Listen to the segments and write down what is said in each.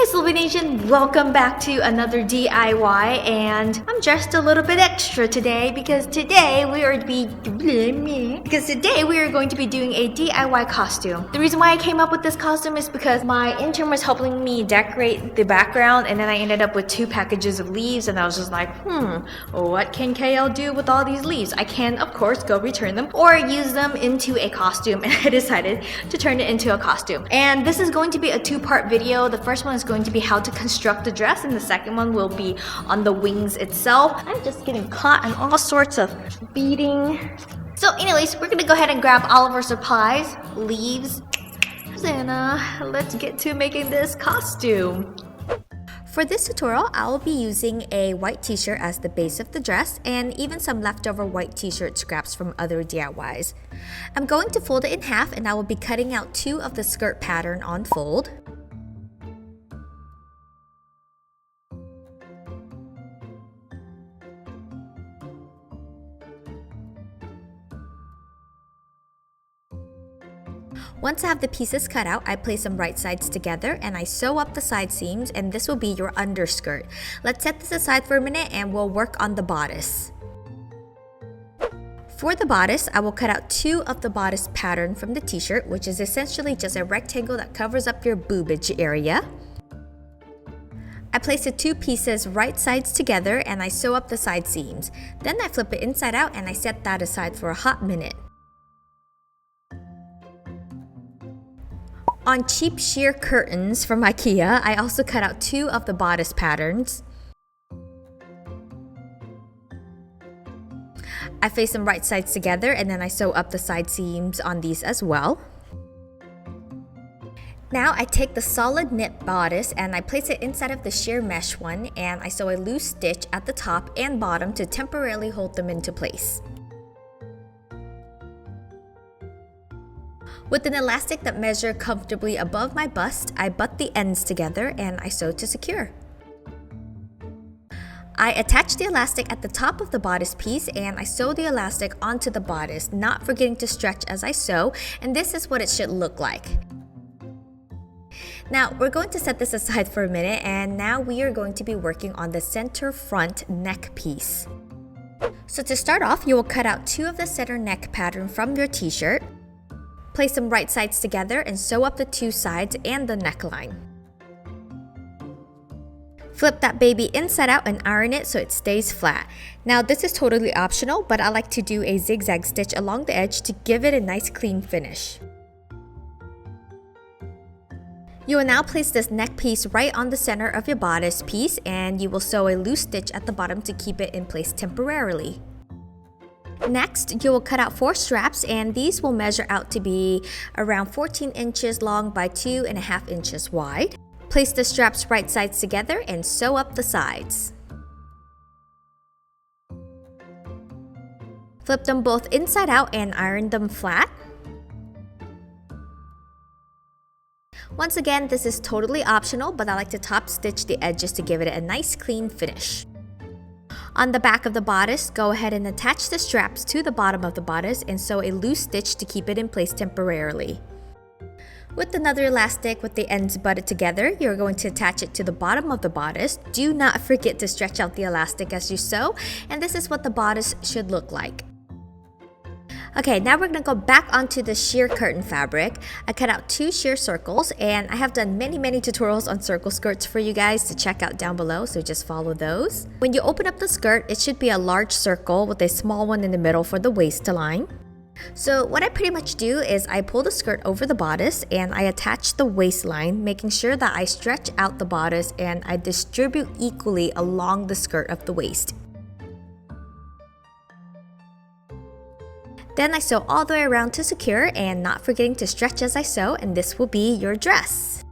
Sloabie Nation, welcome back to another DIY, and I'm dressed a little bit extra today because today we are going to be doing a DIY costume. The reason why I came up with this costume is because my intern was helping me decorate the background, and then I ended up with 2 packages of leaves, and I was just like, what can KL do with all these leaves? I can, of course, go return them or use them into a costume, and I decided to turn it into a costume. And this is going to be a 2-part video. The first one is going to be how to construct the dress, and the second one will be on the wings itself. I'm just getting caught in all sorts of beading. So anyways, we're gonna go ahead and grab all of our supplies, leaves, and let's get to making this costume. For this tutorial, I will be using a white t-shirt as the base of the dress and even some leftover white t-shirt scraps from other DIYs. I'm going to fold it in half, and I will be cutting out 2 of the skirt pattern on fold. Once I have the pieces cut out, I place them right sides together and I sew up the side seams, and this will be your underskirt. Let's set this aside for a minute and we'll work on the bodice. For the bodice, I will cut out 2 of the bodice pattern from the t-shirt, which is essentially just a rectangle that covers up your boobage area. I place the 2 pieces right sides together and I sew up the side seams. Then I flip it inside out and I set that aside for a hot minute. On cheap sheer curtains from IKEA, I also cut out 2 of the bodice patterns. I face them right sides together and then I sew up the side seams on these as well. Now I take the solid knit bodice and I place it inside of the sheer mesh one, and I sew a loose stitch at the top and bottom to temporarily hold them into place. With an elastic that measures comfortably above my bust, I butt the ends together and I sew to secure. I attach the elastic at the top of the bodice piece and I sew the elastic onto the bodice, not forgetting to stretch as I sew, and this is what it should look like. Now we're going to set this aside for a minute, and now we are going to be working on the center front neck piece. So to start off, you will cut out 2 of the center neck pattern from your t-shirt. Place them right sides together and sew up the 2 sides and the neckline. Flip that baby inside out and iron it so it stays flat. Now this is totally optional, but I like to do a zigzag stitch along the edge to give it a nice clean finish. You will now place this neck piece right on the center of your bodice piece, and you will sew a loose stitch at the bottom to keep it in place temporarily. Next, you will cut out 4 straps, and these will measure out to be around 14 inches long by 2.5 inches wide. Place the straps right sides together and sew up the sides. Flip them both inside out and iron them flat. Once again, this is totally optional, but I like to top stitch the edges to give it a nice clean finish. On the back of the bodice, go ahead and attach the straps to the bottom of the bodice and sew a loose stitch to keep it in place temporarily. With another elastic with the ends butted together, you're going to attach it to the bottom of the bodice. Do not forget to stretch out the elastic as you sew, and this is what the bodice should look like. Okay, now we're going to go back onto the sheer curtain fabric. I cut out 2 sheer circles, and I have done many tutorials on circle skirts for you guys to check out down below, so just follow those. When you open up the skirt, it should be a large circle with a small one in the middle for the waistline. So what I pretty much do is I pull the skirt over the bodice and I attach the waistline, making sure that I stretch out the bodice and I distribute equally along the skirt of the waist. Then I sew all the way around to secure, and not forgetting to stretch as I sew, and this will be your dress.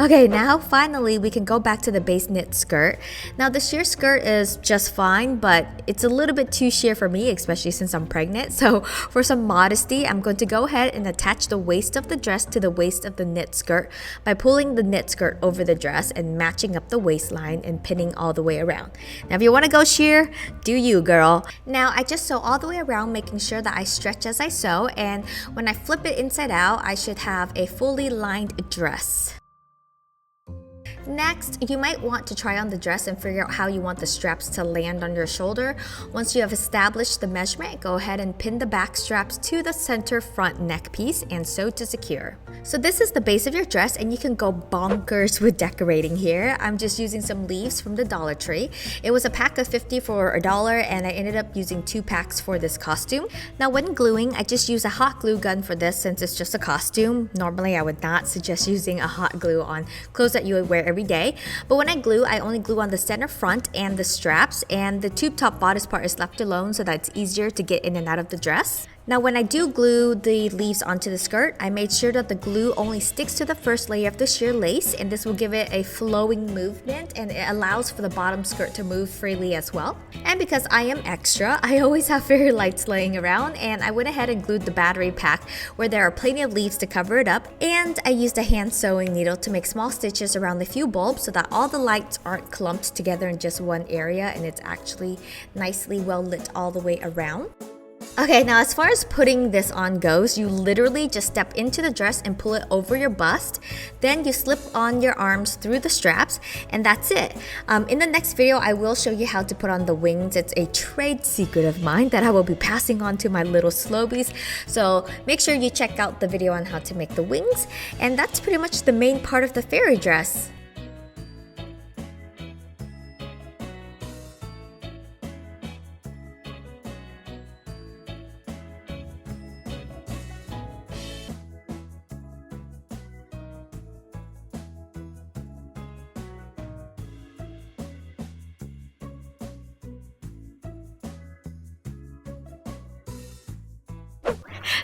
Okay, now finally we can go back to the base knit skirt. Now the sheer skirt is just fine, but it's a little bit too sheer for me, especially since I'm pregnant. So for some modesty, I'm going to go ahead and attach the waist of the dress to the waist of the knit skirt by pulling the knit skirt over the dress and matching up the waistline and pinning all the way around. Now if you want to go sheer, do you, girl. Now I just sew all the way around, making sure that I stretch as I sew, and when I flip it inside out, I should have a fully lined dress. Next, you might want to try on the dress and figure out how you want the straps to land on your shoulder. Once you have established the measurement, go ahead and pin the back straps to the center front neck piece and sew to secure. So this is the base of your dress, and you can go bonkers with decorating here. I'm just using some leaves from the Dollar Tree. It was a pack of 50 for $1, and I ended up using 2 packs for this costume. Now when gluing, I just use a hot glue gun for this since it's just a costume. Normally I would not suggest using a hot glue on clothes that you would wear every day. But when I glue, I only glue on the center front and the straps, and the tube top bodice part is left alone so that it's easier to get in and out of the dress. Now when I do glue the leaves onto the skirt, I made sure that the glue only sticks to the first layer of the sheer lace, and this will give it a flowing movement, and it allows for the bottom skirt to move freely as well. And because I am extra, I always have fairy lights laying around, and I went ahead and glued the battery pack where there are plenty of leaves to cover it up, and I used a hand sewing needle to make small stitches around the few bulbs so that all the lights aren't clumped together in just one area, and it's actually nicely well lit all the way around. Okay, now as far as putting this on goes, you literally just step into the dress and pull it over your bust. Then you slip on your arms through the straps, and that's it. In the next video, I will show you how to put on the wings. It's a trade secret of mine that I will be passing on to my little Sloabies. So make sure you check out the video on how to make the wings. And that's pretty much the main part of the fairy dress.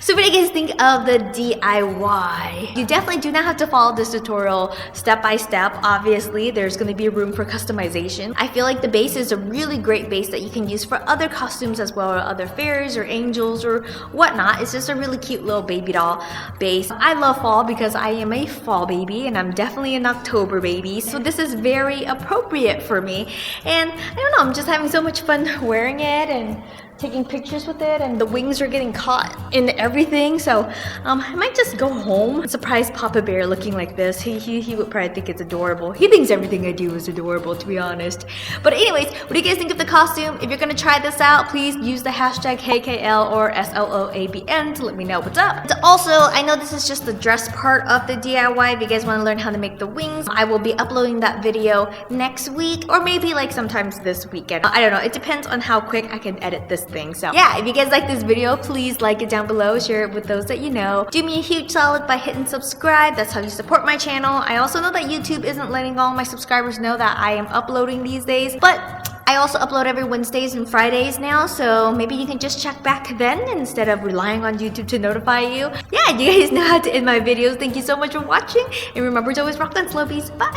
So what do you guys think of the DIY? You definitely do not have to follow this tutorial step by step. Obviously, there's going to be room for customization. I feel like the base is a really great base that you can use for other costumes as well, or other fairies or angels or whatnot. It's just a really cute little baby doll base. I love fall because I am a fall baby, and I'm definitely an October baby, so this is very appropriate for me. And I don't know, I'm just having so much fun wearing it and taking pictures with it, and the wings are getting caught in everything, so I might just go home and surprise Papa Bear looking like this. He would probably think it's adorable. He thinks everything I do is adorable, to be honest. But anyways, what do you guys think of the costume? If you're gonna try this out, please use the hashtag HeyKL or SLOABN to let me know what's up. And also, I know this is just the dress part of the DIY. If you guys want to learn how to make the wings, I will be uploading that video next week, or maybe like sometimes this weekend. I don't know, it depends on how quick I can edit this thing. So yeah, if you guys like this video, please like it down below, share it with those that you know. Do me a huge solid by hitting subscribe. That's how you support my channel. I also know that YouTube isn't letting all my subscribers know that I am uploading these days, but I also upload every Wednesdays and Fridays now, so maybe you can just check back then instead of relying on YouTube to notify you. Yeah, you guys know how to end my videos. Thank you so much for watching, and remember to always rock on Sloabies. Bye!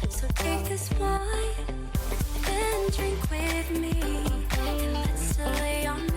So take this wine and drink with me, and let's lay on